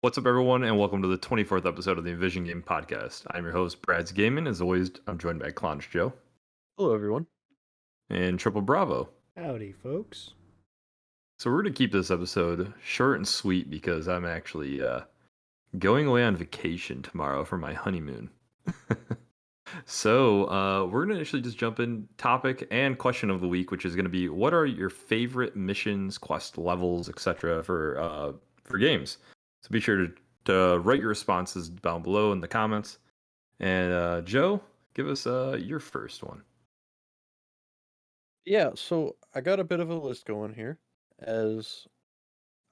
What's up, everyone, and welcome to the 24th episode of the Envision Game Podcast. I'm your host, Brad's Gaming. As always, I'm joined by Clonch Joe Hello, everyone. and Triple Bravo. Howdy, folks. So we're going to keep this episode short and sweet because I'm actually going away on vacation tomorrow for my honeymoon. So we're going to actually just jump in topic and question of the week, which is going to be what are your favorite missions, quest levels, etc. For games. So be sure to write your responses down below in the comments. And Joe, give us your first one. Yeah, so I got a bit of a list going here, as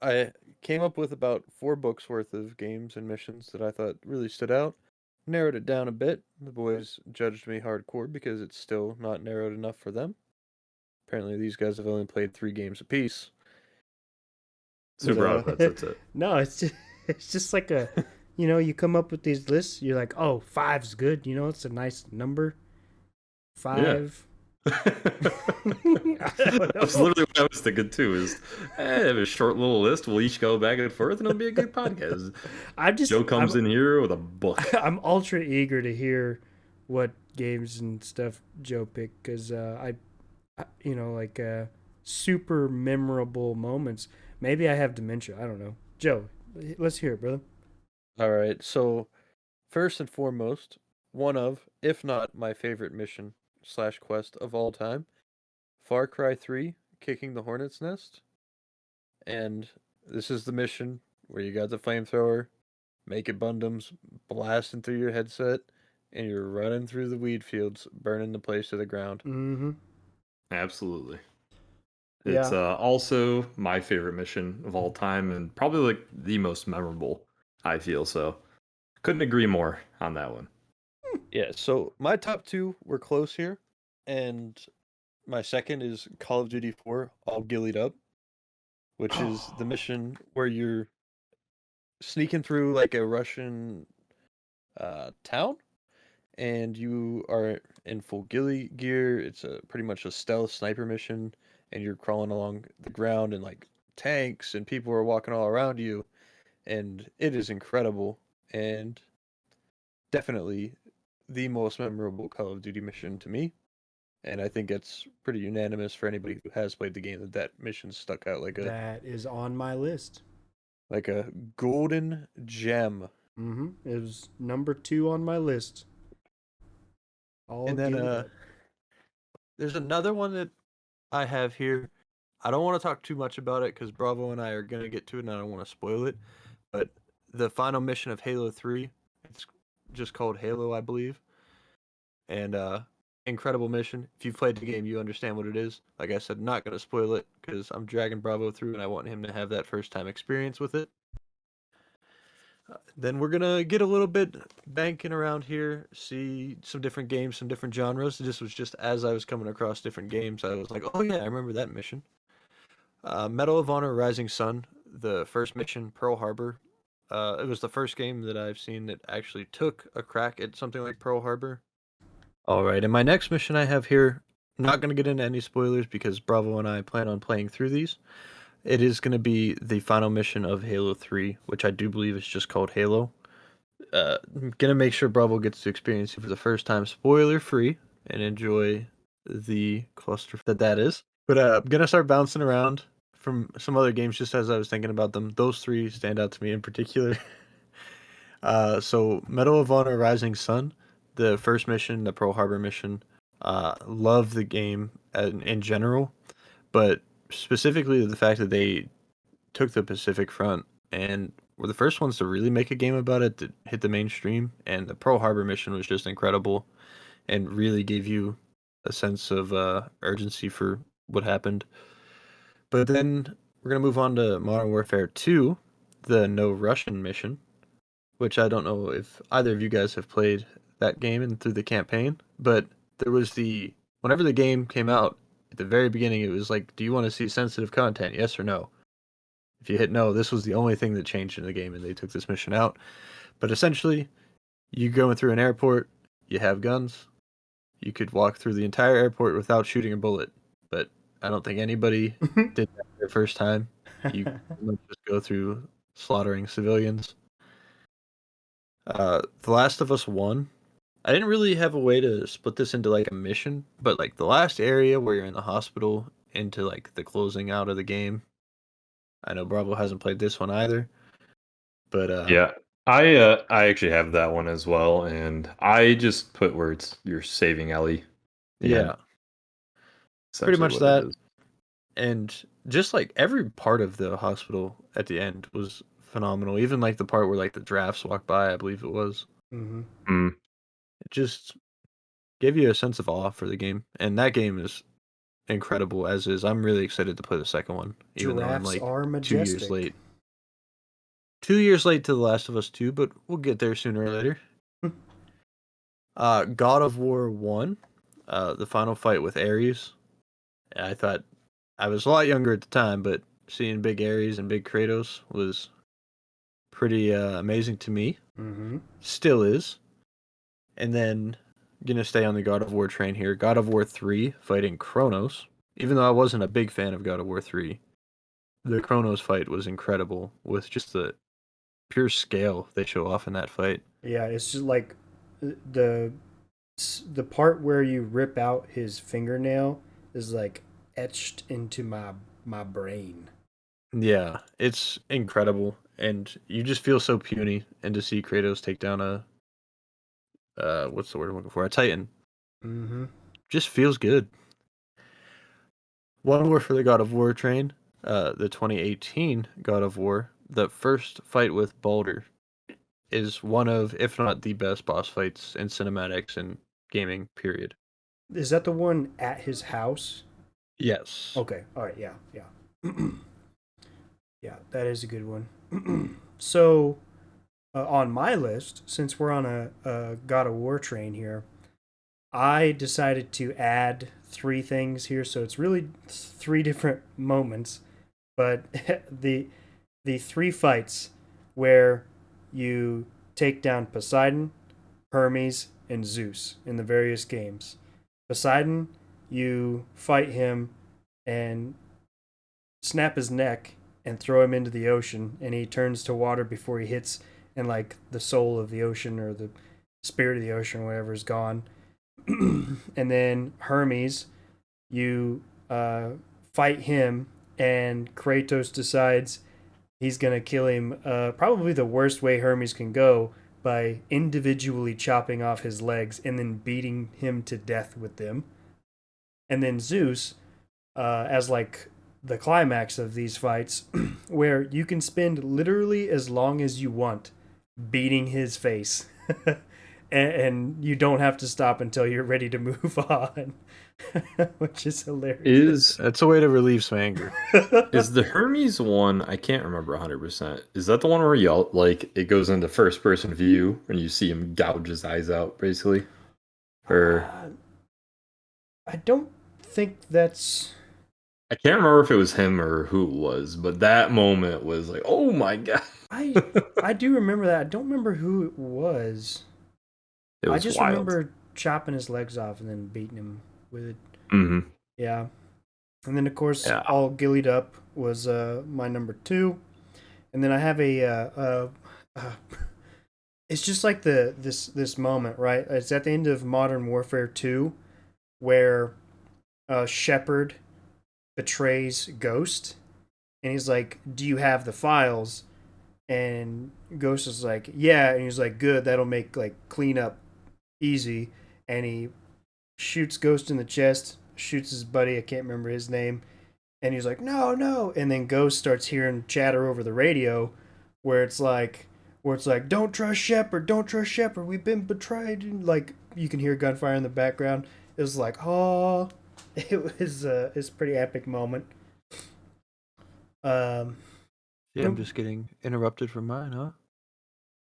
I came up with about 4 books worth of games and missions that I thought really stood out. Narrowed it down a bit. The boys judged me hardcore because it's still not narrowed enough for them. Apparently, these guys have only played 3 games apiece. Super uh, outfits, that's it. No, it's just like you come up with these lists. You're like, oh, five's good. It's a nice number. Five. That's literally what I was thinking too. Is have a short little list. We'll each go back and forth, and it'll be a good podcast. Joe comes in here with a book. I'm ultra eager to hear what games and stuff Joe picked because super memorable moments. Maybe I have dementia. I don't know. Joe, let's hear it, brother. All right, so first and foremost, one of, if not my favorite mission/quest of all time, Far Cry 3, Kicking the Hornet's Nest. And this is the mission where you got the flamethrower, making bundums, blasting through your headset, and you're running through the weed fields, burning the place to the ground. Mm-hmm. Absolutely. It's also my favorite mission of all time, and probably like the most memorable. I feel so. Couldn't agree more on that one. Yeah, so my top 2 were close here, and my second is Call of Duty 4, All Gillied Up, which is the mission where you're sneaking through like a Russian town, and you are in full ghillie gear. It's pretty much a stealth sniper mission, and you're crawling along the ground, and like tanks and people are walking all around you, and it is incredible, and definitely the most memorable Call of Duty mission to me. And I think it's pretty unanimous for anybody who has played the game that mission stuck out That is on my list. like a golden gem. Mm-hmm. It was number 2 on my list. And then there's another one that I have here. I don't want to talk too much about it because Bravo and I are gonna get to it, and I don't want to spoil it. But the final mission of Halo 3, it's just called Halo, I believe. And incredible mission. If you've played the game, you understand what it is. Like I said, not gonna spoil it because I'm dragging Bravo through, and I want him to have that first time experience with it. Then we're gonna get a little bit banking around here, see some different games, some different genres. This was just as I was coming across different games, I was like, oh yeah, I remember that mission. Medal of Honor Rising Sun, the first mission, Pearl Harbor. It was the first game that I've seen that actually took a crack at something like Pearl Harbor. Alright, and my next mission I have here, not gonna get into any spoilers because Bravo and I plan on playing through these. It is going to be the final mission of Halo 3, which I do believe is just called Halo. I'm going to make sure Bravo gets to experience it for the first time, spoiler free, and enjoy the cluster that is. But I'm going to start bouncing around from some other games just as I was thinking about them. Those 3 stand out to me in particular. So, Medal of Honor Rising Sun, the first mission, the Pearl Harbor mission. Love the game in general, but specifically the fact that they took the Pacific Front and were the first ones to really make a game about it that hit the mainstream. And the Pearl Harbor mission was just incredible and really gave you a sense of urgency for what happened. But then we're going to move on to Modern Warfare 2, the No Russian mission, which I don't know if either of you guys have played that game and through the campaign, but there was whenever the game came out, at the very beginning, it was like, do you want to see sensitive content, yes or no? If you hit no, this was the only thing that changed in the game, and they took this mission out. But essentially, you going through an airport, you have guns, you could walk through the entire airport without shooting a bullet. But I don't think anybody did that their first time. You just go through slaughtering civilians. The Last of Us 1. I didn't really have a way to split this into like a mission, but like the last area where you're in the hospital into like the closing out of the game. I know Bravo hasn't played this one either, but Yeah, I actually have that one as well, and I just put where you're saving Ellie. yeah, pretty Essentially much what it that. is. And just like every part of the hospital at the end was phenomenal. Even like the part where like the drafts walk by, I believe it was. Mm-hmm. Mm. It just gave you a sense of awe for the game, and that game is incredible as is. I'm really excited to play the second one, even though I'm Giraffes like are 2 years majestic. late. 2 years late to The Last of Us 2, but we'll get there sooner or later. God of War 1, the final fight with Ares. I thought I was a lot younger at the time, but seeing big Ares and big Kratos was pretty amazing to me. Mm-hmm. Still is. And then gonna stay on the God of War train here. God of War 3 fighting Kronos. Even though I wasn't a big fan of God of War 3, the Kronos fight was incredible with just the pure scale they show off in that fight. Yeah, it's just like the the part where you rip out his fingernail is like etched into my brain. Yeah, it's incredible, and you just feel so puny. And to see Kratos take down a what's the word I'm looking for? A Titan, Mm-hmm. just feels good. One more for the God of War train. The 2018 God of War, the first fight with Baldur, is one of, if not the best boss fights in cinematics and gaming. Period. Is that the one at his house? Yes. Okay. All right. Yeah. Yeah. Yeah, that is a good one. So, on my list, since we're on a God of War train here, I decided to add three things here. So it's really three different moments, but the three fights where you take down Poseidon, Hermes, and Zeus in the various games. Poseidon, you fight him and snap his neck and throw him into the ocean, and he turns to water before he hits, and like the soul of the ocean or the spirit of the ocean or whatever is gone. And then Hermes, you fight him, and Kratos decides he's gonna kill him. Probably the worst way Hermes can go, by individually chopping off his legs and then beating him to death with them. And then Zeus, as like the climax of these fights, where you can spend literally as long as you want beating his face. And you don't have to stop until you're ready to move on, which is hilarious. That's a way to relieve some anger. Is the Hermes one? I can't remember 100%. Is that the one where you like it goes into first person view and you see him gouge his eyes out, basically? Or I don't think that's. I can't remember if it was him or who it was, but that moment was like, oh my god! I do remember that. I don't remember who it was. It was I just wild. remember chopping his legs off and then beating him with it. Mm-hmm. Yeah. And then, of course, Yeah. all gillied up was my number 2. And then I have it's just like this moment, right? It's at the end of Modern Warfare 2 where Shepard betrays Ghost. And he's like, do you have the files? And Ghost is like, yeah. And he's like, good, that'll make like cleanup easy. And he shoots Ghost in the chest, shoots his buddy, I can't remember his name, and he's like, no, no. And then Ghost starts hearing chatter over the radio where it's like, don't trust Shepard, we've been betrayed. And like you can hear gunfire in the background. It was like, oh, it's a pretty epic moment. Yeah, I'm just getting interrupted from mine, huh?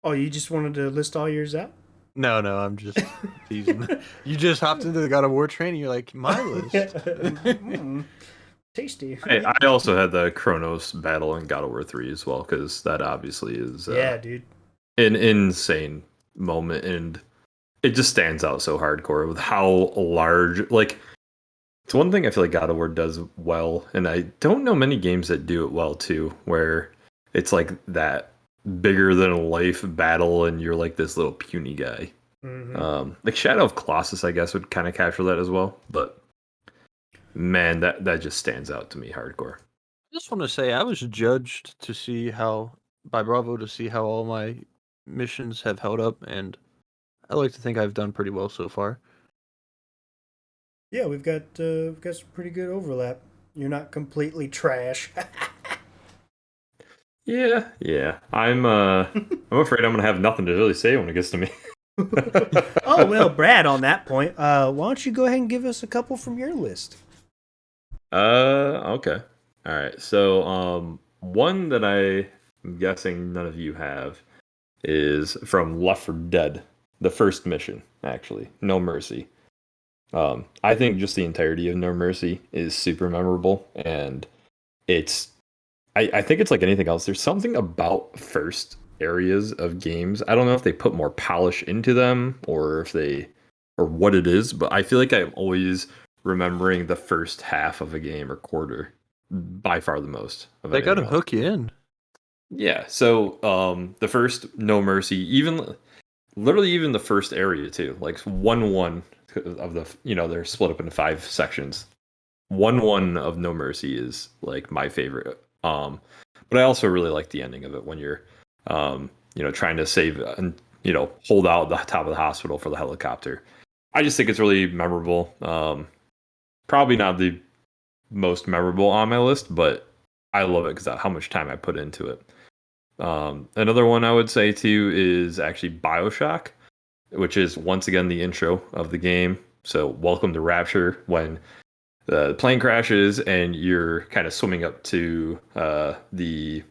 Oh, you just wanted to list all yours out? No, I'm just teasing. You just hopped into the God of War train and you're like, my list. Tasty. I also had the Kronos Battle in God of War 3 as well, because that obviously is yeah, dude, an insane moment, and it just stands out so hardcore with how large. Like, it's one thing I feel like God of War does well, and I don't know many games that do it well too, where it's like that bigger than life battle, and you're like this little puny guy. Like Shadow of Colossus, I guess, would kind of capture that as well. But man, that just stands out to me hardcore. I just want to say I was judged to see how by Bravo to see how all my missions have held up, and I like to think I've done pretty well so far. Yeah, we've got some pretty good overlap. You're not completely trash. Yeah. I'm afraid I'm gonna have nothing to really say when it gets to me. Oh well, Brad. On that point, why don't you go ahead and give us a couple from your list? Okay. All right. So, one that I'm guessing none of you have is from Left 4 Dead, the first mission, actually, No Mercy. I think just the entirety of No Mercy is super memorable, and it's, I think it's like anything else. There's something about first areas of games. I don't know if they put more polish into them or or what it is, but I feel like I'm always remembering the first half of a game or quarter by far the most of They gotta anything else. hook you in. Yeah. So, the first No Mercy, even literally even the first area too, like 1-1 of the, they're split up into 5 sections. 1-1 of No Mercy is like my favorite. But I also really like the ending of it when you're, trying to save and hold out the top of the hospital for the helicopter. I just think it's really memorable. Probably not the most memorable on my list, but I love it because of how much time I put into it. Another one I would say too is actually Bioshock, which is once again the intro of the game. So, welcome to Rapture, when the plane crashes and you're kind of swimming up to the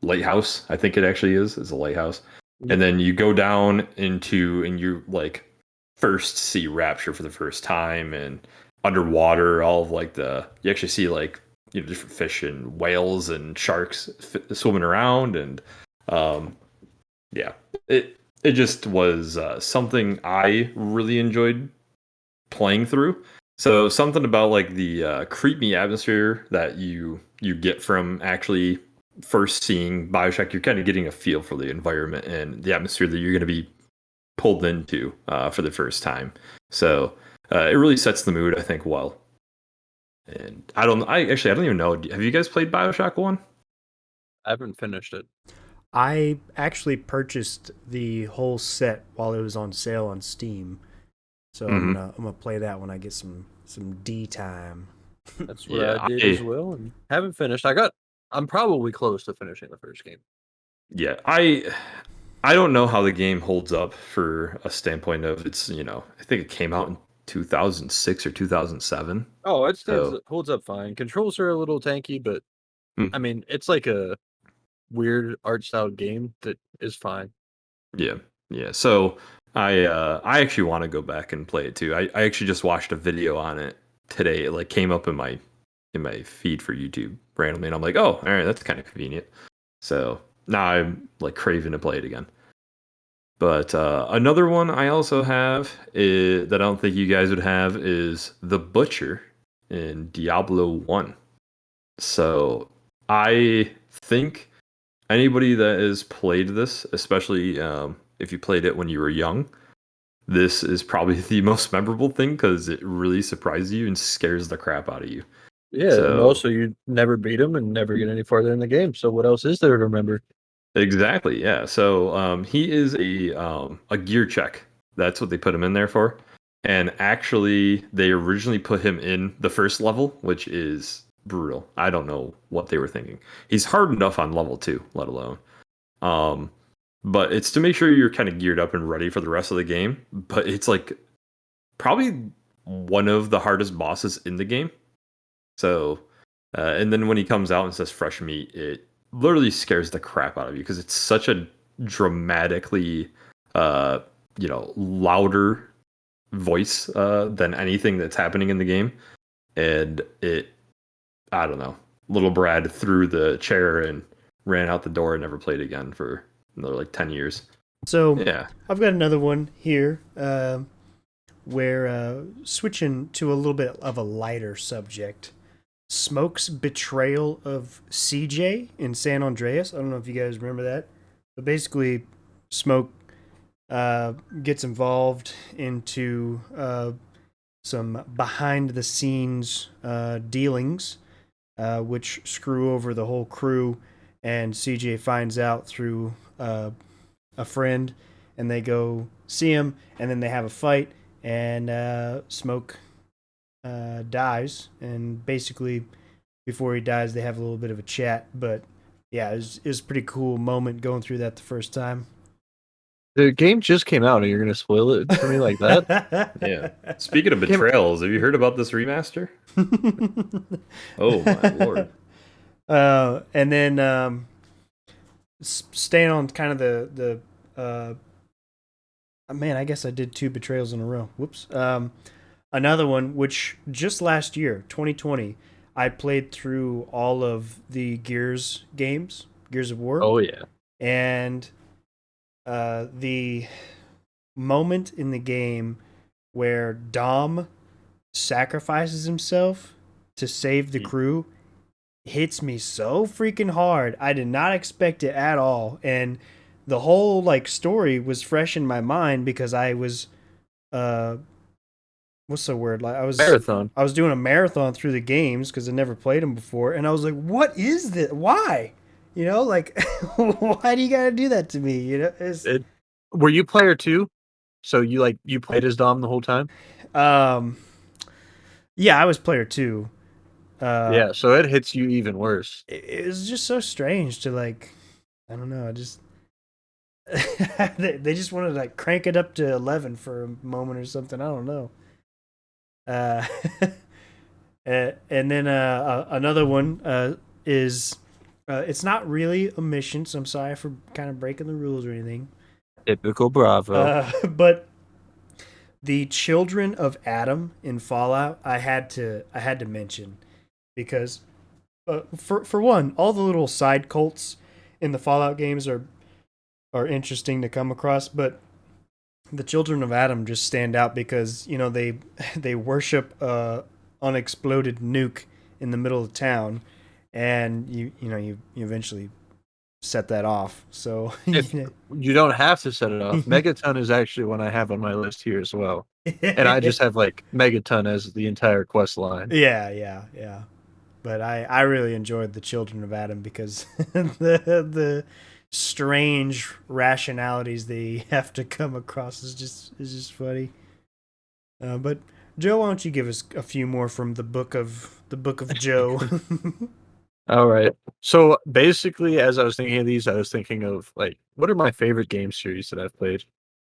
lighthouse. I think it actually is a lighthouse, and then you go down into and you like first see Rapture for the first time, and underwater, all of like you actually see like different fish and whales and sharks swimming around, and yeah, it just was something I really enjoyed playing through. So something about like the creepy atmosphere that you get from actually first seeing Bioshock, you're kind of getting a feel for the environment and the atmosphere that you're going to be pulled into for the first time. So it really sets the mood, I think, well. And I don't even know. Have you guys played Bioshock 1? I haven't finished it. I actually purchased the whole set while it was on sale on Steam, so I'm gonna play that when I get some D time. That's what I did as well, and haven't finished. I'm probably close to finishing the first game. Yeah, I don't know how the game holds up for a standpoint of it's, I think it came out in 2006 or 2007. Oh, it holds up fine. Controls are a little tanky, but I mean, it's like a weird art style game that is fine. Yeah. So I actually want to go back and play it too. I actually just watched a video on it today. It like came up in my feed for YouTube randomly, and I'm like, oh, all right, that's kind of convenient. So now I'm like craving to play it again. But another one I also have that I don't think you guys would have is the Butcher in Diablo 1. So I think anybody that has played this, especially if you played it when you were young, this is probably the most memorable thing because it really surprises you and scares the crap out of you. Yeah, and also you never beat him and never get any farther in the game. So what else is there to remember? Exactly, yeah. So he is a gear check. That's what they put him in there for. And actually, they originally put him in the first level, which is brutal. I don't know what they were thinking. He's hard enough on level 2, let alone. But it's to make sure you're kind of geared up and ready for the rest of the game. But it's like probably one of the hardest bosses in the game. So, and then when he comes out and says fresh meat, it literally scares the crap out of you because it's such a dramatically, louder voice than anything that's happening in the game. And I don't know, little Brad threw the chair and ran out the door and never played again for another like 10 years. So Yeah. I've got another one here where switching to a little bit of a lighter subject. Smoke's betrayal of CJ in San Andreas. I don't know if you guys remember that, but basically, Smoke gets involved into some behind the scenes dealings, which screw over the whole crew. And CJ finds out through a friend, and they go see him, and then they have a fight, and Smoke dies, and basically before he dies they have a little bit of a chat. But yeah, it was a pretty cool moment going through that the first time. The game just came out, and you're gonna spoil it for me like that? Yeah. Speaking of betrayals, have you heard about this remaster? Oh my lord. And then staying on kind of the man, I guess I did 2 betrayals in a row. Whoops. Another one, which just last year, 2020, I played through all of the Gears games, Gears of War. Oh yeah. And the moment in the game where Dom sacrifices himself to save the crew hits me so freaking hard. I did not expect it at all. And the whole like story was fresh in my mind because I was what's the word? Like I was doing a marathon through the games because I never played them before, and I was like, "What is this? Why? You know, like, why do you gotta do that to me? You know?" Were you player 2? So you played as Dom the whole time? Yeah, I was player 2. Yeah, so it hits you even worse. It was just so strange to like, I don't know, I just they just wanted to like crank it up to 11 for a moment or something. I don't know. And then another one is it's not really a mission, so I'm sorry for kind of breaking the rules or anything. Typical Bravo. But the children of Adam in Fallout, I had to mention because for one, all the little side cults in the Fallout games are interesting to come across, but the children of Adam just stand out because, you know, they worship a unexploded nuke in the middle of town, and you eventually set that off. So you don't have to set it off. Megaton is actually one I have on my list here as well, and I just have like Megaton as the entire quest line. Yeah. But I really enjoyed the children of Adam because the strange rationalities they have to come across is just funny. But Joe, why don't you give us a few more from the book of Joe? All right. So basically, as I was thinking of these, I was thinking of like, what are my favorite game series that I've played?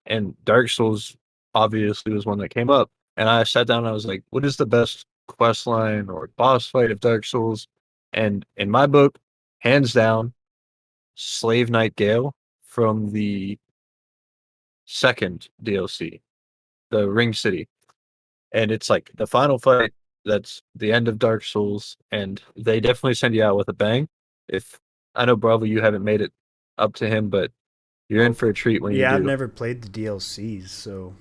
And Dark Souls obviously was one that came up. And I sat down and I was like, what is the best quest line or boss fight of Dark Souls? And in my book, hands down, Slave Knight Gale from the second DLC, the Ring City. And it's like the final fight, that's the end of Dark Souls, and they definitely send you out with a bang. If I know Bravo, you haven't made it up to him, but you're in for a treat when you do. Yeah, I've never played the DLCs, so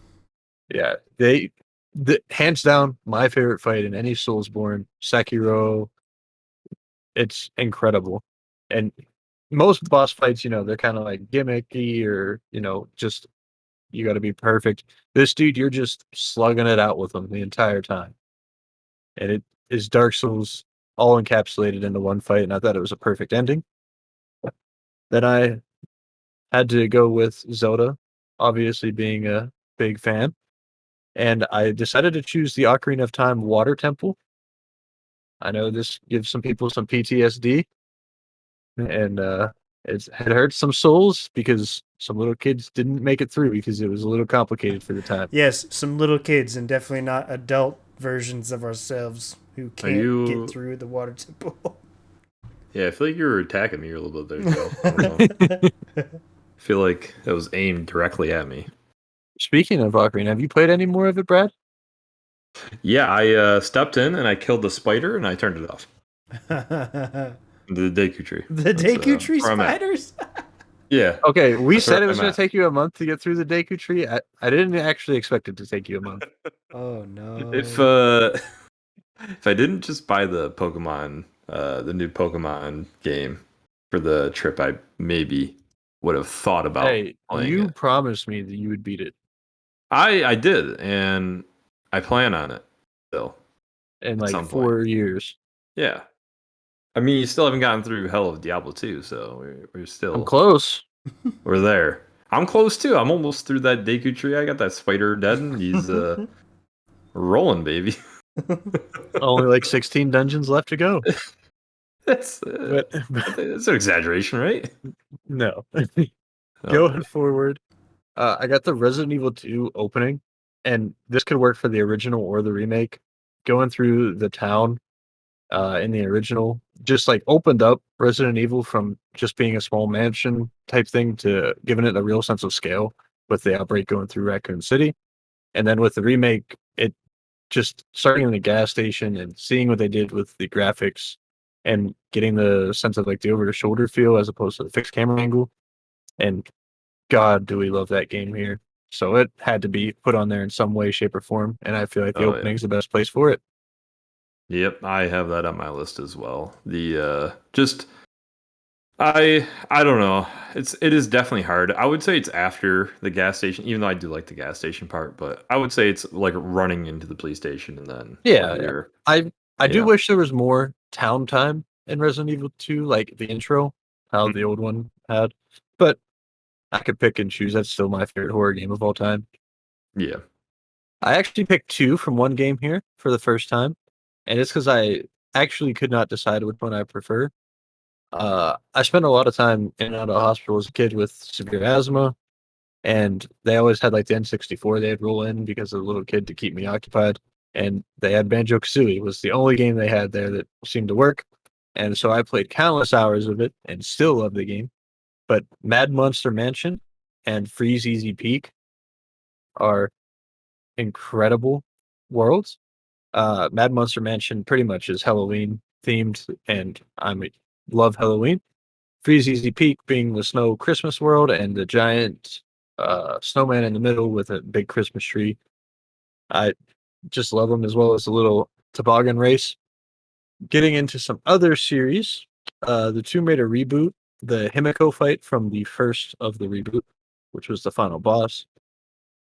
yeah, the hands down my favorite fight in any Soulsborne, Sekiro. It's incredible, and most boss fights, you know, they're kind of like gimmicky or just you got to be perfect. This dude, you're just slugging it out with him the entire time. And it is Dark Souls all encapsulated into one fight, and I thought it was a perfect ending. Then I had to go with Zelda, obviously being a big fan, and I decided to choose the Ocarina of Time Water Temple. I know this gives some people some PTSD, and it hurts some souls because some little kids didn't make it through because it was a little complicated for the time. Yes, some little kids, and definitely not adult versions of ourselves who can't get through the water temple. Yeah, I feel like you were attacking me a little bit there, Joe. I don't know. I feel like that was aimed directly at me. Speaking of Ocarina, have you played any more of it, Brad? Yeah, I stepped in and I killed the spider and I turned it off. The Deku tree. The Deku tree spiders? Yeah. Okay, we said it was going to take you a month to get through the Deku tree. I didn't actually expect it to take you a month. Oh no. If If I didn't just buy the new Pokemon game for the trip, I maybe would have thought about Hey, playing you it. promised me that you would beat it I did, and I plan on it still in at like some point. 4 years. Yeah. I mean, you still haven't gotten through hell of Diablo 2, so we're I'm still close. we're there. I'm close too. I'm almost through that Deku tree. I got that spider dead, and he's rolling, baby. Only like 16 dungeons left to go. That's But that's an exaggeration, right? no. Okay. Going forward, I got the Resident Evil 2 opening, and this could work for the original or the remake. Going through the town in the original, just like opened up Resident Evil from just being a small mansion type thing to giving it a real sense of scale with the outbreak going through Raccoon City. And then with the remake, it just starting in the gas station and seeing what they did with the graphics and getting the sense of like the over the shoulder feel as opposed to the fixed camera angle. And God, do we love that game here. So it had to be put on there in some way, shape, or form. And I feel like the Oh yeah. opening is the best place for it. Yep, I have that on my list as well. The just I don't know. It is definitely hard. I would say it's after the gas station, even though I do like the gas station part, but I would say it's like running into the police station and then when Yeah, yeah. you're I do yeah. wish there was more town time in Resident Evil 2, like the intro, how the Mhm. old one had. But I could pick and choose. That's still my favorite horror game of all time. Yeah. I actually picked two from one game here for the first time, and it's because I actually could not decide which one I prefer. I spent a lot of time in and out of hospital as a kid with severe asthma, and they always had like the N64 they'd roll in because of the little kid to keep me occupied. And they had Banjo Kazooie was the only game they had there that seemed to work. And so I played countless hours of it and still love the game. But Mad Monster Mansion and Freeze Easy Peak are incredible worlds. Mad Monster Mansion pretty much is Halloween themed, and love Halloween. Freeze Easy Peak being the snow Christmas world and the giant snowman in the middle with a big Christmas tree. I just love them as well as the little toboggan race. Getting into some other series, the Tomb Raider reboot, the Himiko fight from the first of the reboot, which was the final boss.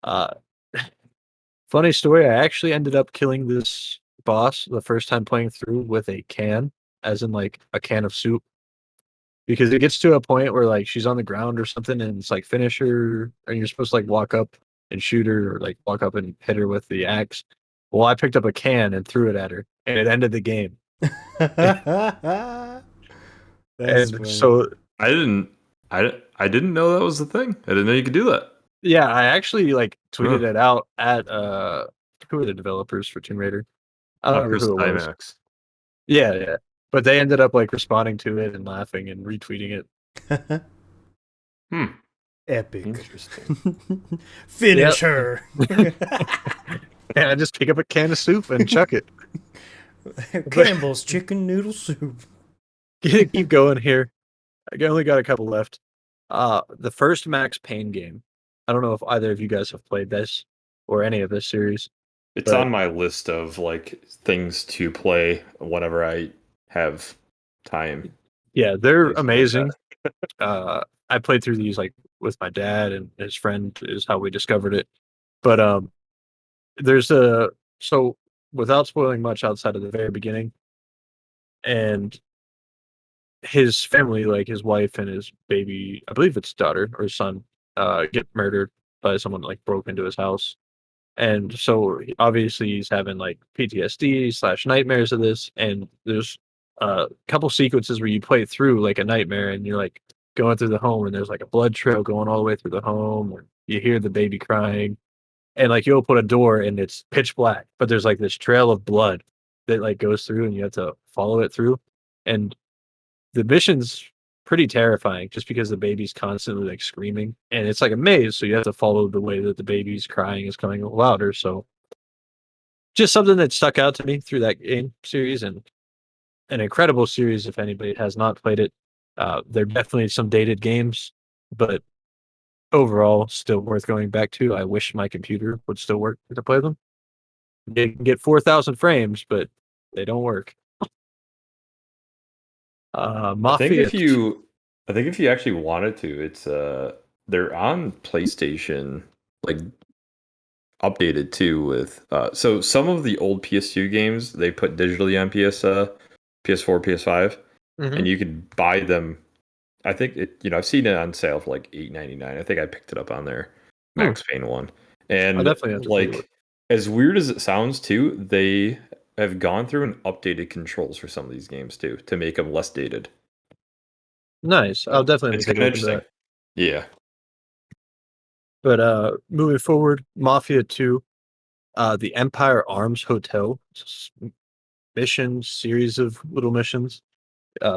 Uh, Funny story, I actually ended up killing this boss the first time playing through with a can, as in like a can of soup, because it gets to a point where like she's on the ground or something and it's like finish her, and you're supposed to like walk up and shoot her or like walk up and hit her with the axe. Well, I picked up a can and threw it at her, and it ended the game. That's And funny. so, I didn't I didn't know that was the thing. I didn't know you could do that. yeah, I actually like tweeted Huh. it out at who are the developers for Tomb Raider? I don't remember Chris who it was. Timax. Yeah, yeah. But they ended up like responding to it and laughing and retweeting it. Hmm. Epic. Interesting. Finish her. And I just pick up a can of soup and chuck it. Campbell's chicken noodle soup. Keep going here. I only got a couple left. The first Max Payne game. I don't know if either of you guys have played this or any of this series, It's but on my list of like things to play whenever I have time. yeah, they're Things like that. amazing. I played through these like with my dad and his friend is how we discovered it. But there's a so without spoiling much outside of the very beginning, and his family, like his wife and his baby, I believe it's daughter or son, get murdered by someone like broke into his house. And so obviously he's having like PTSD slash nightmares of this. And there's a couple sequences where you play through like a nightmare and you're like going through the home and there's like a blood trail going all the way through the home. Or you hear the baby crying and like you open a door and it's pitch black, but there's like this trail of blood that like goes through and you have to follow it through. And the mission's pretty terrifying just because the baby's constantly like screaming and it's like a maze, so you have to follow the way that the baby's crying is coming louder. So just something that stuck out to me through that game series, and an incredible series if anybody has not played it. They're definitely some dated games, but overall still worth going back to. I wish my computer would still work to play them. It can get 4,000 frames, but They don't work. I think Mafia. if you actually wanted to, it's they're on PlayStation, like updated too with so some of the old PS2 games they put digitally on PS4, PS5, Mhm. and you could buy them. I think I've seen it on sale for like $8.99. I think I picked it up on there, Hmm. Max Payne one. I And definitely have to take a look. like as weird as it sounds too, they have gone through and updated controls for some of these games too to make them less dated. Nice. I'll definitely It's take a kind of look at interesting. that. Yeah. But moving forward, Mafia 2, the Empire Arms Hotel mission series of little missions.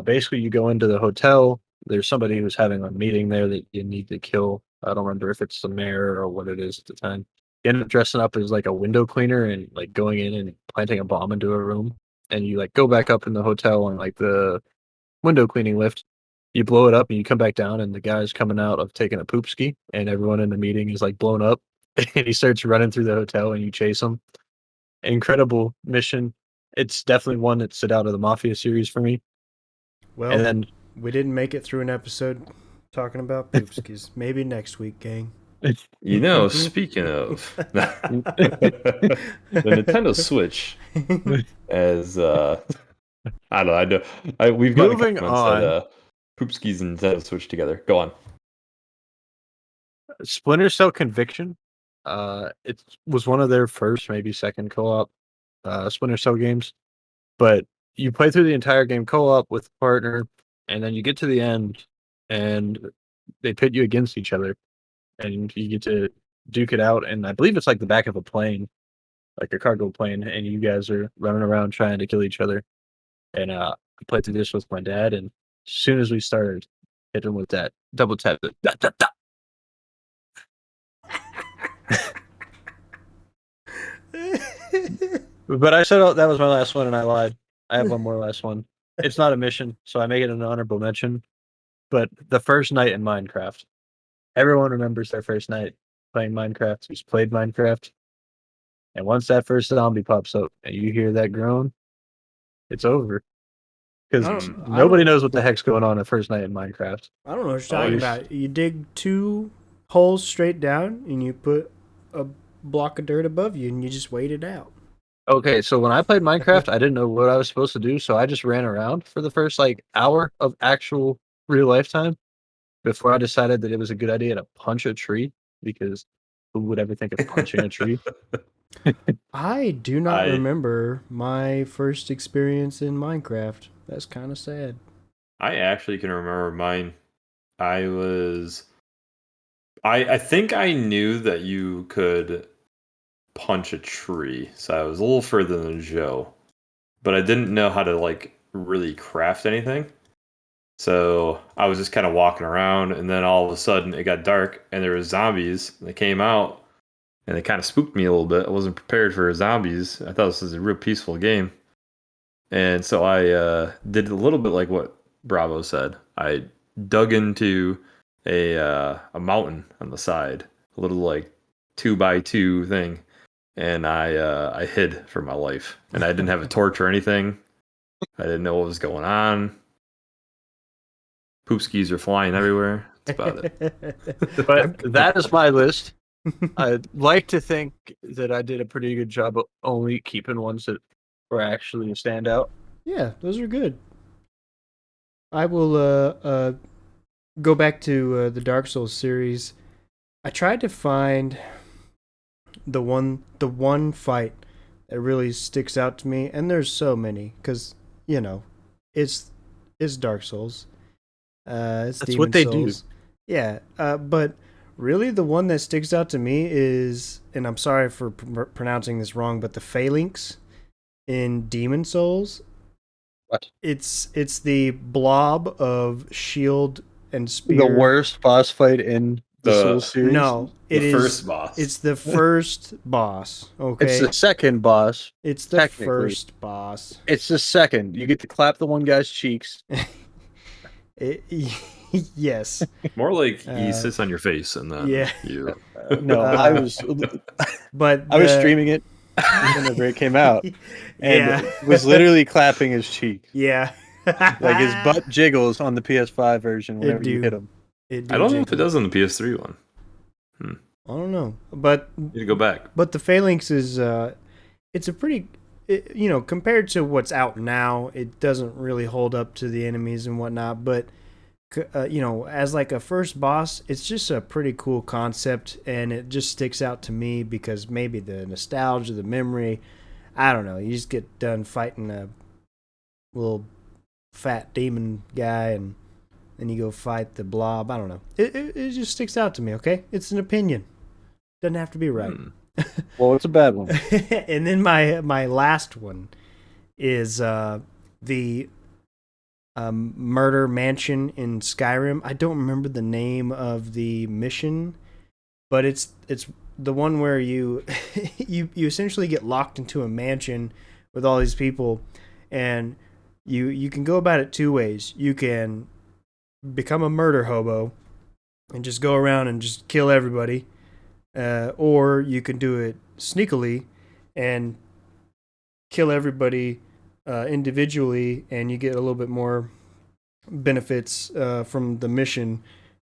Basically, you go into the hotel. There's somebody who's having a meeting there that you need to kill. I don't remember if it's the mayor or what it is at the time. You end up dressing up as like a window cleaner and like going in and planting a bomb into a room. And you like go back up in the hotel on like the window cleaning lift. You blow it up and you come back down, and the guy's coming out of taking a poop ski, and everyone in the meeting is like blown up. And he starts running through the hotel, and you chase him. Incredible mission. It's definitely one that stood out of the Mafia series for me. Well, And then we didn't make it through an episode talking about poopskis. Maybe next week, gang. Speaking of the Nintendo Switch, as I don't know, we've gotten moving comments that on, Poopskis and Nintendo Switch together. Go on. Splinter Cell Conviction. It was one of their first, maybe second co-op Splinter Cell games. But you play through the entire game co-op with a partner, and then you get to the end, and they pit you against each other, and you get to duke it out. And I believe it's like the back of a plane, like a cargo plane, and you guys are running around trying to kill each other. And I played through this with my dad, and as soon as we started, hit him with that double tap. Da, da, da. But I said that was my last one, and I lied. I have one more last one. It's not a mission, so I make it an honorable mention. But the first night in Minecraft, everyone remembers their first night playing Minecraft. Who's played Minecraft? And once that first zombie pops up, and you hear that groan, it's over. Because nobody knows what the heck's going on the first night in Minecraft. I don't know what you're talking about. You dig 2 holes straight down, and you put a block of dirt above you, and you just wait it out. Okay, so when I played Minecraft, I didn't know what I was supposed to do, so I just ran around for the first like hour of actual real life time before I decided that it was a good idea to punch a tree, because who would ever think of punching a tree? I do not remember my first experience in Minecraft. That's kind of sad. I actually can remember mine. I think I knew that you could punch a tree, so I was a little further than Joe, but I didn't know how to like really craft anything. So I was just kind of walking around, and then all of a sudden it got dark, and there were zombies. They came out, and they kind of spooked me a little bit. I wasn't prepared for zombies. I thought this was a real peaceful game, and so I did a little bit like what Bravo said. I dug into a mountain on the side, a little like 2x2 thing, and I hid for my life. And I didn't have a torch or anything. I didn't know what was going on. Poop skis are flying everywhere. That's about it. But that is my list. I'd like to think that I did a pretty good job of only keeping ones that were actually a standout. Yeah, those are good. I will go back to the Dark Souls series. I tried to find the one fight that really sticks out to me, and there's so many because it's Dark Souls. It's That's Demon what they Souls. do. Yeah, but really the one that sticks out to me is, and I'm sorry for pronouncing this wrong, but the Phalanx in Demon Souls. What? It's the blob of shield and spear. The worst boss fight in the Souls series? No, the first boss. It's the first boss. Okay, it's the second boss. It's the first boss. It's the second. You get to clap the one guy's cheeks. Yes. More like he sits on your face and then yeah. you. No, I was. But I was streaming it. whenever it came out, Yeah. and was literally clapping his cheek. Yeah. Like his butt jiggles on the PS5 version whenever you hit him. It I do don't know if it jiggle. does on the PS3 one. I don't know, but Need to go back. the Phalanx is it's a pretty compared to what's out now, it doesn't really hold up to the enemies and whatnot. But as like a first boss, it's just a pretty cool concept, and it just sticks out to me because maybe the nostalgia, the memory. I don't know. You just get done fighting a little fat demon guy, and then you go fight the blob. I don't know. It just sticks out to me. Okay, it's an opinion. Doesn't have to be right. Well, it's a bad one. And then my last one is the murder mansion in Skyrim. I don't remember the name of the mission, but it's the one where you you essentially get locked into a mansion with all these people, and you can go about it two ways. You can become a murder hobo and just go around and just kill everybody, or you can do it sneakily and kill everybody individually, and you get a little bit more benefits from the mission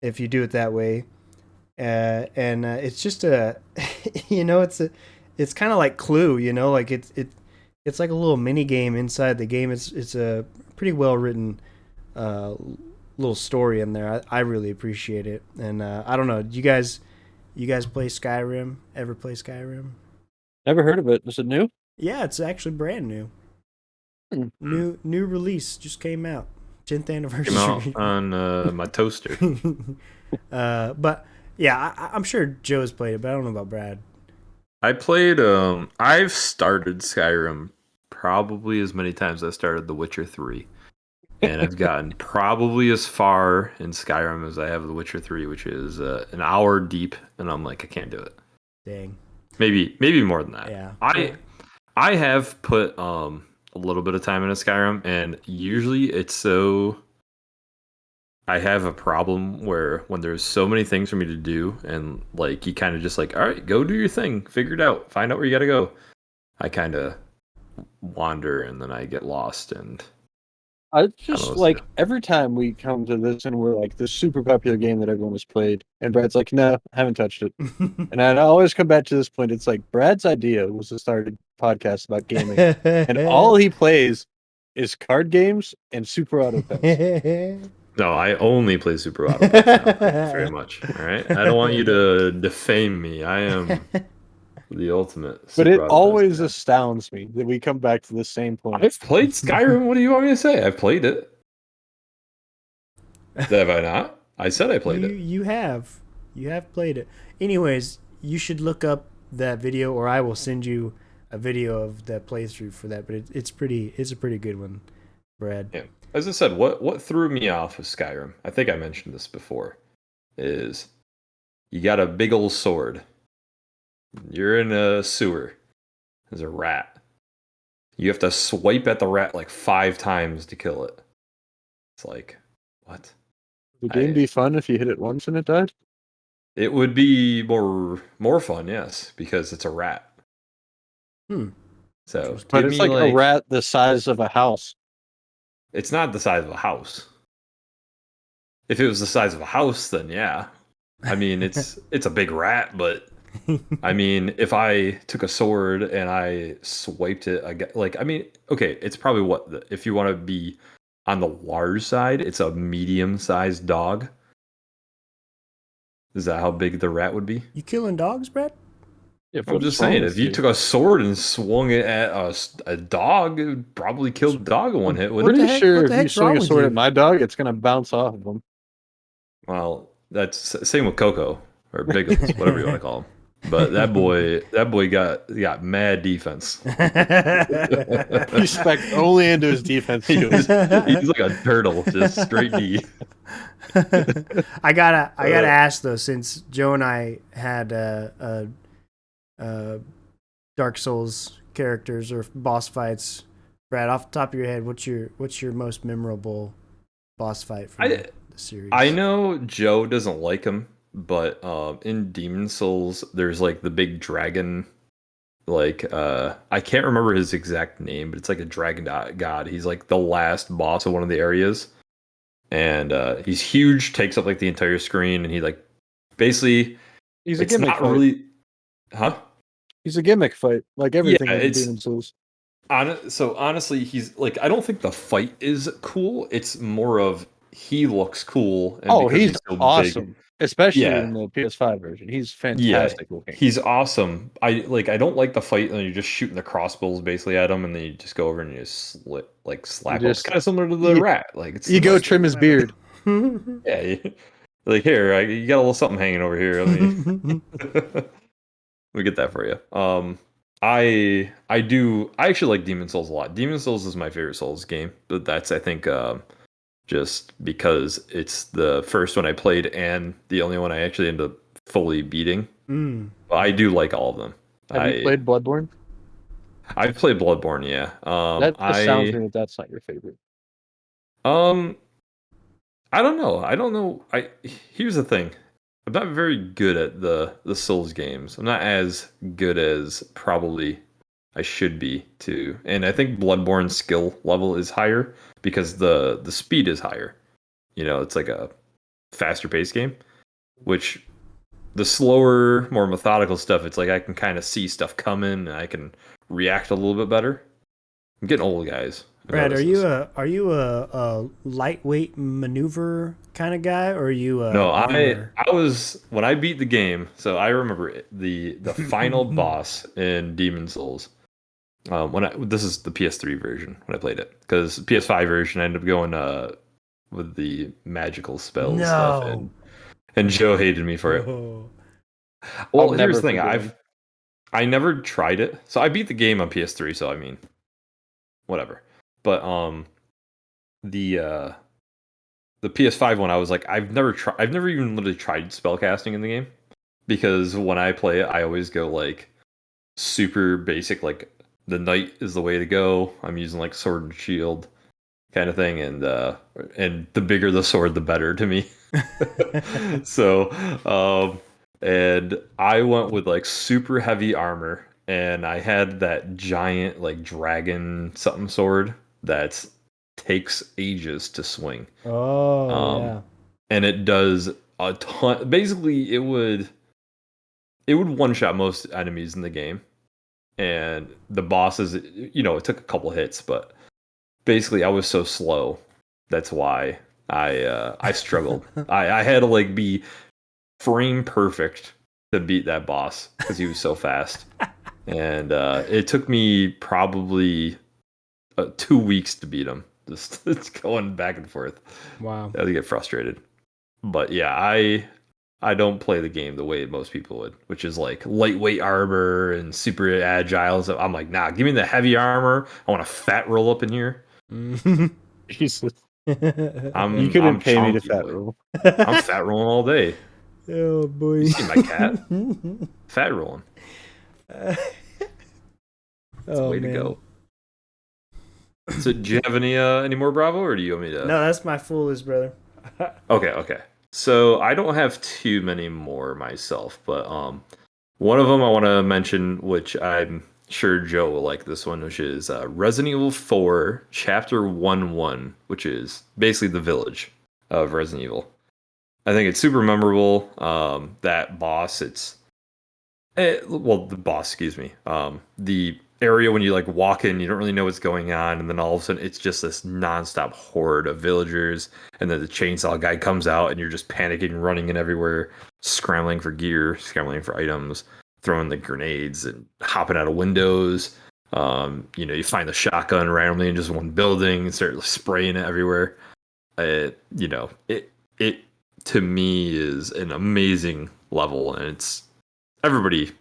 if you do it that way. And it's just a, it's kind of like Clue, like it's like a little mini game inside the game. It's a pretty well written little story in there. I really appreciate it, and I don't know. You guys play Skyrim? Ever play Skyrim? Never heard of it. Is it new? Yeah, it's actually brand new. Hmm. New release just came out. 10th Came anniversary. out on my toaster. But yeah, I'm sure Joe's played it, but I don't know about Brad. I played. I've started Skyrim probably as many times as I started The Witcher 3, and I've gotten probably as far in Skyrim as I have The Witcher 3, which is an hour deep, and I'm like, I can't do it. Dang. Maybe more than that. Yeah. I have put a little bit of time into Skyrim, and usually it's so. I have a problem where when there's so many things for me to do, and like you kind of just like, all right, go do your thing, figure it out, find out where you gotta go. I kind of wander, and then I get lost, and I I don't know just what to like do. every time we come to this and we're like this super popular game that everyone has played, and Brad's like, no, haven't touched it. And I always come back to this point. It's like Brad's idea was to start a podcast about gaming, and all he plays is card games and Super Auto Pets. No, I only play Super Auto Pets now. Thank you very much. All right, I don't want you to defame me. I am the ultimate. But Super it Auto Pets always guy. astounds me that we come back to the same point. I've played Skyrim. What do you want me to say? I've played it. Have I not? I said I played it. You have played it. Anyways, you should look up that video, or I will send you a video of that playthrough for that. But it's a pretty good one, Brad. Yeah. As I said, what threw me off with Skyrim, I think I mentioned this before, is you got a big old sword. You're in a sewer. There's a rat. You have to swipe at the rat like 5 times to kill it. It's like, what? Would the game be fun if you hit it once and it died? It would be more fun, yes, because it's a rat. So, But give it's me like a rat the size of a house. It's not the size of a house. If it was the size of a house, then yeah. I mean, it's a big rat, but I mean, if I took a sword and I swiped it, okay, it's probably if you want to be on the large side, it's a medium-sized dog. Is that how big the rat would be? You killing dogs, Brad? Yeah, I'm just saying, if you took a sword and swung it at a dog, it would probably kill the dog in one hit, wouldn't pretty it? sure what if the you heck's swing wrong a with sword you? at my dog, it's gonna bounce off of him. Well, that's same with Coco or Biggles, whatever you want to call him. But that boy got mad defense. He spec only into his defense. He's like a turtle, just straight D. I gotta ask though, since Joe and I had Dark Souls characters or boss fights, Brad, off the top of your head, what's your most memorable boss fight from the series? I know Joe doesn't like him, but in Demon Souls, there's like the big dragon, like I can't remember his exact name, but it's like a dragon god. He's like the last boss of one of the areas, and he's huge, takes up like the entire screen, and he like basically He's a it's gimmick not fight. really, huh? He's a gimmick fight, like Yeah, everything in it's Demon's Souls. so honestly, he's like I don't think the fight is cool. It's more of he looks cool, and Oh, because he's he's so big, awesome, especially yeah. in the PS5 version. He's Yeah, fantastic looking. he's awesome. I don't like the fight and you're just shooting the crossbows basically at him and then you just go over and you just slap him. It's just- kind of similar to the you- rat. Like it's You go trim his beard. yeah, like here, you got a little something hanging over here. Let me get that for you. I actually like Demon Souls a lot. Demon Souls is my favorite Souls game, but that's I think just because it's the first one I played and the only one I actually ended up fully beating. But I do like all of them. Have you played Bloodborne? I've played Bloodborne, yeah. That just sounds like that's not your favorite. I don't know. I don't know. Here's the thing. I'm not very good at the Souls games. I'm not as good as probably I should be too. And I think Bloodborne's skill level is higher because the speed is higher. You know, it's like a faster paced game, which the slower, more methodical stuff, it's like I can kind of see stuff coming and I can react a little bit better. I'm getting old, guys. Brad, are you a lightweight maneuver kind of guy, or are you a No, hammer? I was when I beat the game. So I remember the final boss in Demon Souls. This is the PS3 version when I played it because PS5 version I ended up going with the magical spell stuff and Joe hated me for it. Oh. Well, I'll here's the never thing. forgive him. I never tried it. So I beat the game on PS3, so I mean, whatever. But the PS5 one I was like I've never even literally tried spellcasting in the game because when I play it I always go like super basic, like the knight is the way to go. I'm using like sword and shield kind of thing, and the bigger the sword the better to me. So and I went with like super heavy armor, and I had that giant like dragon something sword that takes ages to swing. Oh, yeah. And it does a ton. Basically, it would one shot most enemies in the game, and the bosses. You know, it took a couple hits, but basically, I was so slow. That's why I struggled. I had to like be frame perfect to beat that boss because he was so fast, and it took me probably 2 weeks to beat him. Just it's going back and forth. Wow. I had to get frustrated. But yeah, I don't play the game the way most people would, which is like lightweight armor and super agile. So I'm like, nah, give me the heavy armor. I want a fat roll up in here. Jesus. You I'm couldn't pay me to chonky, fat boy. roll. I'm fat rolling all day. Oh boy. You see my cat? Fat rolling. It's the way to go. So, do you have any more Bravo, or do you want me to? No, that's my full list, brother. Okay. So I don't have too many more myself, but one of them I want to mention, which I'm sure Joe will like this one, which is Resident Evil 4 Chapter 1-1, which is basically the village of Resident Evil. I think it's super memorable. That boss, the boss, excuse me. The area when you like walk in, you don't really know what's going on, and then all of a sudden it's just this nonstop horde of villagers, and then the chainsaw guy comes out, and you're just panicking, running in everywhere, scrambling for gear, scrambling for items, throwing the grenades and hopping out of windows. You find the shotgun randomly in just one building and start spraying it everywhere. It to me is an amazing level, and it's everybody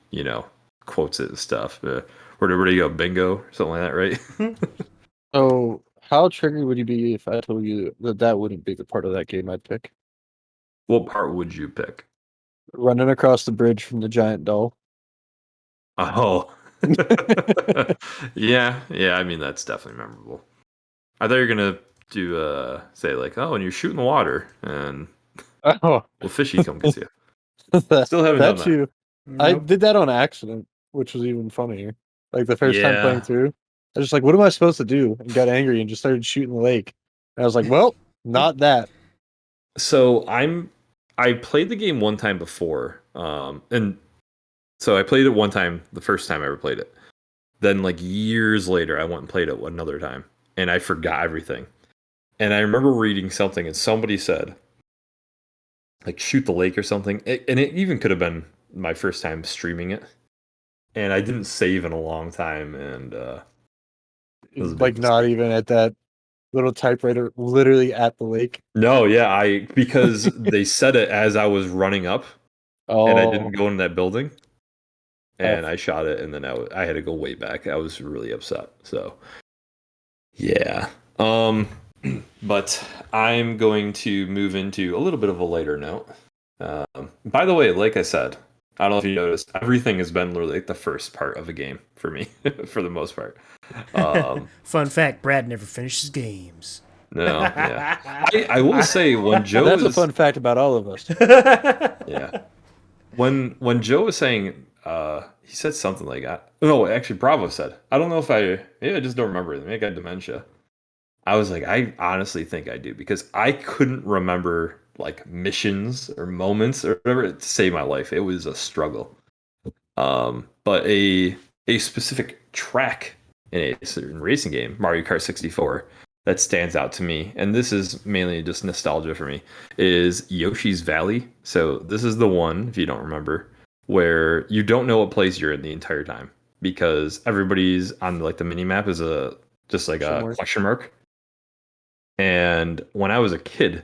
quotes it and stuff. Where do you go? Bingo or something like that, right? So, how triggered would you be if I told you that wouldn't be the part of that game I'd pick? What part would you pick? Running across the bridge from the giant doll. Oh, yeah. I mean, that's definitely memorable. I thought you were gonna do say like, oh, and you're shooting the water, and Oh, well, fishy come get you. that, Still haven't done that's that. you. I Nope. did that on accident. which was even funnier. Like the first time playing Yeah. through, I was just like, "What am I supposed to do?" And got angry and just started shooting the lake. And I was like, "Well, not that." So I played the game one time before, and so I played it one time the first time I ever played it. Then like years later, I went and played it another time, and I forgot everything. And I remember reading something, and somebody said like shoot the lake or something, and it even could have been my first time streaming it, and I didn't save in a long time, and it was a big Like not mistake. even at that little typewriter, literally at the lake. No, yeah, I because they said it as I was running up, and I Oh, didn't go in that building. F. And I shot it, and then I had to go way back. I was really upset. So yeah, but I'm going to move into a little bit of a lighter note. By the way, like I said, I don't know if you noticed, everything has been literally like the first part of a game for me, for the most part. Fun fact: Brad never finishes games. No, yeah, I will say when Joe That's a was fun fact about all of us. yeah when Joe was saying he said something like no, actually Bravo said, I don't know if I just don't remember it. Maybe I got dementia. I was like, I honestly think I do because I couldn't remember like missions or moments or whatever to save my life. It was a struggle. But a specific track in a certain racing game, Mario Kart 64, that stands out to me, and this is mainly just nostalgia for me, is Yoshi's Valley. So this is the one, if you don't remember, where you don't know what place you're in the entire time because everybody's on like the mini map is a just like Question a mark. question mark. And when I was a kid,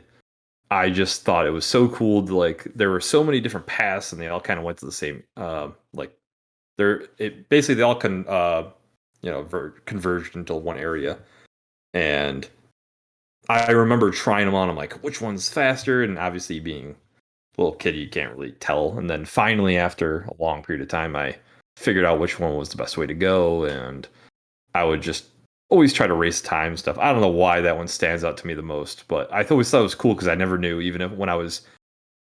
I just thought it was so cool. Like there were so many different paths, and they all kind of went to the same. Like it basically they all converged into one area. And I remember trying them on. I'm like, which one's faster? And obviously, being a little kid, you can't really tell. And then finally, after a long period of time, I figured out which one was the best way to go, and I would just always try to race time stuff. I don't know why that one stands out to me the most, but I always thought it was cool because I never knew, even if when I was,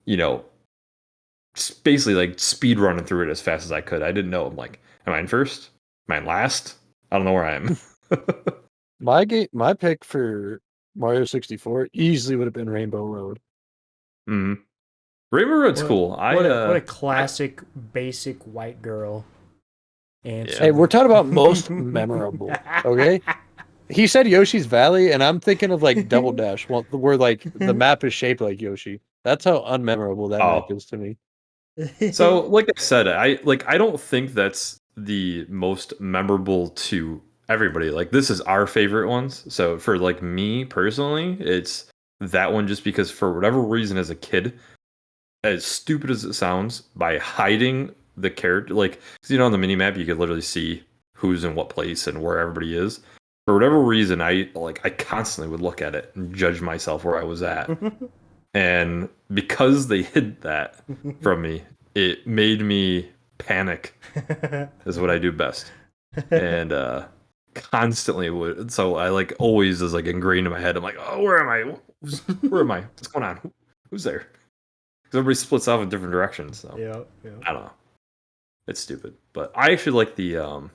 you know, basically like speed running through it as fast as I could. I didn't know. I'm like, am I in first? Am I in last? I don't know where I am. My pick for Mario 64 easily would have been Rainbow Road. mm Rainbow Road's What cool. what a I classic basic white girl Hey, yeah. answer. we're talking about most memorable, okay? He said Yoshi's Valley, and I'm thinking of like Double Dash, where like the map is shaped like Yoshi. That's how unmemorable that map Oh, is to me. so like I said, I don't think that's the most memorable to everybody. Like this is our favorite ones. So for like me personally, it's that one just because for whatever reason as a kid, as stupid as it sounds, by hiding the character, like 'cause, on the mini map you could literally see who's in what place and where everybody is. For whatever reason, I constantly would look at it and judge myself where I was at. And because they hid that from me, it made me panic is what I do best. And constantly would so I like always is like ingrained in my head. I'm like, oh, where am I? Where am I? What's going on? Who's there? Because everybody splits off in different directions. So Yeah, yeah. I don't know. It's stupid. But I actually like the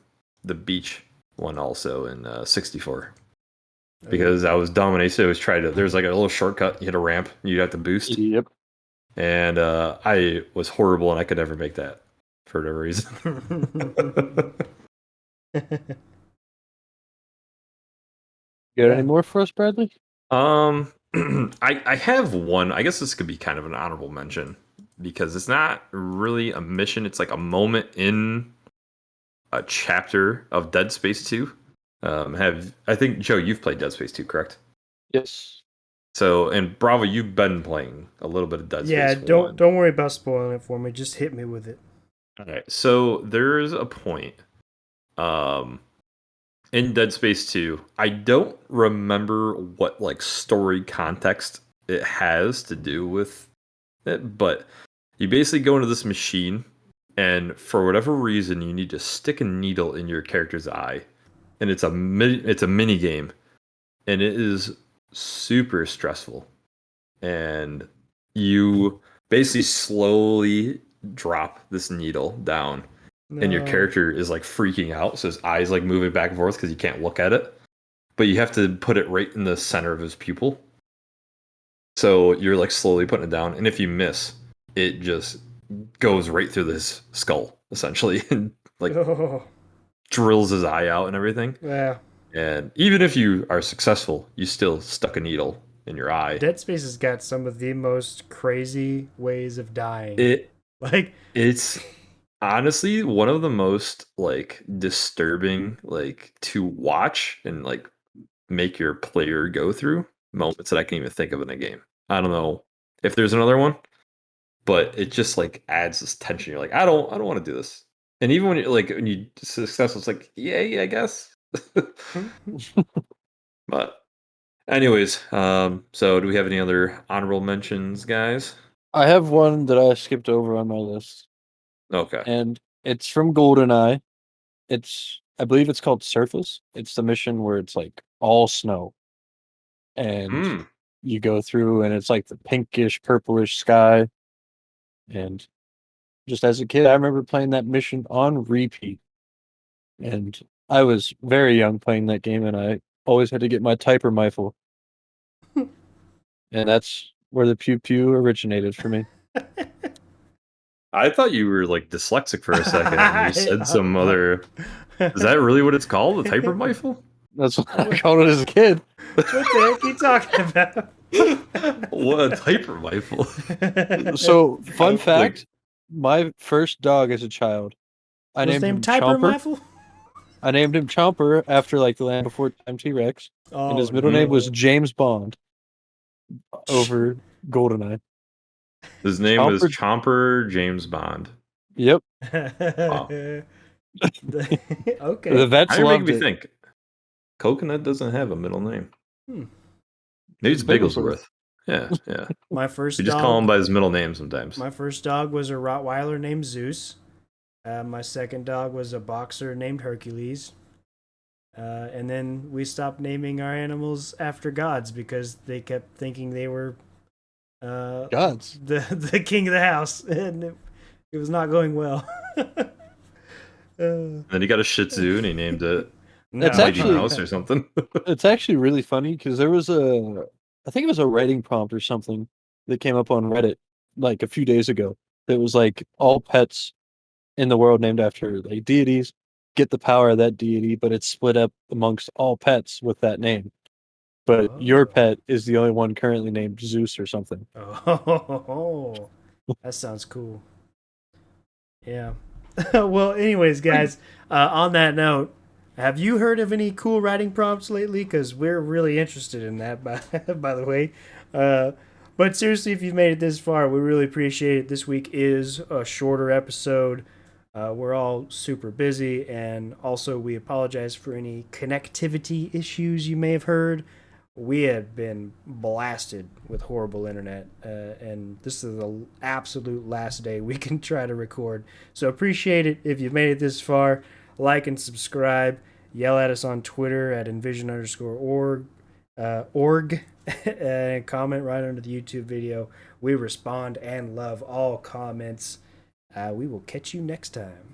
beach one also in 64. Because I was dumb and I used to always try to there's like a little shortcut, you hit a ramp, you got to boost. Yep. And I was horrible, and I could never make that for whatever reason. Got any more for us, Bradley? I have one. I guess this could be kind of an honorable mention because it's not really a mission. It's like a moment in a chapter of Dead Space 2. I think Joe, you've played Dead Space 2, correct? Yes. So, and Bravo, you've been playing a little bit of Dead Yeah, Space 1. don't worry about spoiling it for me. Just hit me with it. All right. So there's a point. Um, in Dead Space 2, I don't remember what like story context it has to do with it, but you basically go into this machine and for whatever reason you need to stick a needle in your character's eye. And it's a mini game and it is super stressful. And you basically slowly drop this needle down and your No. character is like freaking out, so his eyes like moving back and forth because you can't look at it. But you have to put it right in the center of his pupil. So you're like slowly putting it down, and if you miss, it just goes right through his skull essentially, and like Oh, drills his eye out and everything. yeah. And even if you are successful, you still stuck a needle in your eye. Dead Space has got some of the most crazy ways of dying. It Like, it's honestly one of the most like disturbing like to watch and like make your player go through moments that I can even think of in a game. I don't know if there's another one, but it just like adds this tension. You're like, I don't want to do this. And even when you successful, it's like, yay, I guess. But anyways, so do we have any other honorable mentions, guys? I have one that I skipped over on my list, Okay. and it's from GoldenEye. I believe it's called Surface. It's the mission where it's like all snow, and Mm. you go through, and it's like the pinkish, purplish sky. And just as a kid, I remember playing that mission on repeat. And I was very young playing that game, and I always had to get my Typer rifle. And that's where the pew pew originated for me. I thought you were like dyslexic for a second and you said some other. Is that really what it's called? The type rifle? That's what I called it as a kid. what the heck are you talking about? What a type rifle? So, fun Like- fact, my first dog as a child, I Was named him named Typer Chomper. Rifle? I named him Chomper after like the Land Before Time T-Rex. Oh, And his middle name was no. James Bond over GoldenEye. His name was Chomper- Chomper James Bond. Yep. Okay. The vets How you loved make me it. think? Coconut doesn't have a middle name. Hmm. Maybe it's It's Bigglesworth. Bigglesworth. Yeah, yeah. My first You just dog. call him by his middle name sometimes. My first dog was a Rottweiler named Zeus. My second dog was a boxer named Hercules. And then we stopped naming our animals after gods because they kept thinking they were Gods. the king of the house, and it was not going well. Then he got a Shih Tzu and he named it That's Mighty actually- Mouse or something. It's actually really funny because there was I think it was a writing prompt or something that came up on Reddit like a few days ago. That was like all pets in the world named after like deities get the power of that deity, but it's split up amongst all pets with that name. But Oh. your pet is the only one currently named Zeus or something. Oh, that sounds cool. Yeah. Well, anyways, guys, on that note, have you heard of any cool writing prompts lately? Because we're really interested in that, by the way. But seriously, if you've made it this far, we really appreciate it. This week is a shorter episode. We're all super busy, and also we apologize for any connectivity issues you may have heard. We had been blasted with horrible internet, and this is the absolute last day we can try to record. So appreciate it if you've made it this far. Like and subscribe. Yell at us on Twitter at envision_org. And comment right under the YouTube video. We respond and love all comments. We will catch you next time.